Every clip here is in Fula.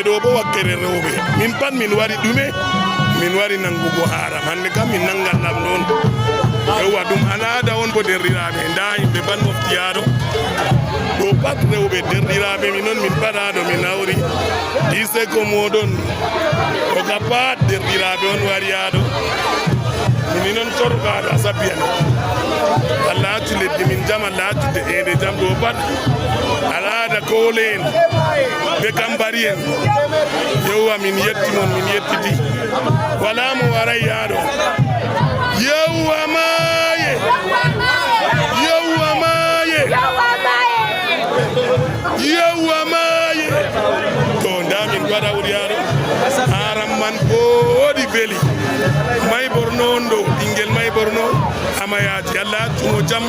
worɓe ɗo bo wakkere rewɓe min pat min wari ɗume min wari nangugo haram hande kam min nangan ɗam ɗon yewwa ɗum al'ada on bo derɗiraɓe nda yimɓe ban moftiyaɗo ɗo pat rewɓe derɗiraɓe min on min paɗaɗo min hawri ise ko moɗon oka pat derɗiraɓe on wari yaɗo min on sorgaɗo a sabbiyani Allah accu leddi min jam Allah accude ede jam ɗo pat al'ada koole en ɓe kambari en yewwa min yetti mon min yettiti wala mo waray yaɗo yewwa maye yewwa maye yewwa maye to nda min waɗa wuri yaɗo haram man woɗi beeli may borno on ɗo ɓinguel may borno amayaji Allah accumo jam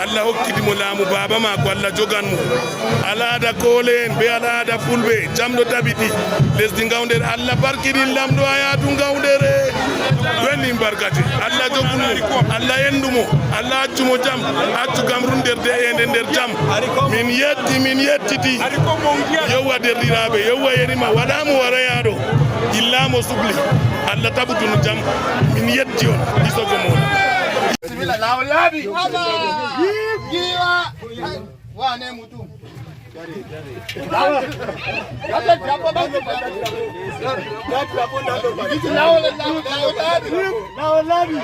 Allah hokkidimo laamu baba mako Allah jogan mo al'ada koole en be al'ada fulɓe jam ɗo tabiti lesdi gawdere Allah barkiɗin lamɗo a yaadu gawdere weni barkati Allah jogumo Allah yendumo Allah accumo jam accu Gamrun nder ende nder jam min yettiti yewwa derɗiraɓe yewwa yerima waɗa mo wara yaɗo illa mo subli Allah taɓutuno jam min yetti on isogo moon bismillah lawol laabi giwa wane mutum lawol laabi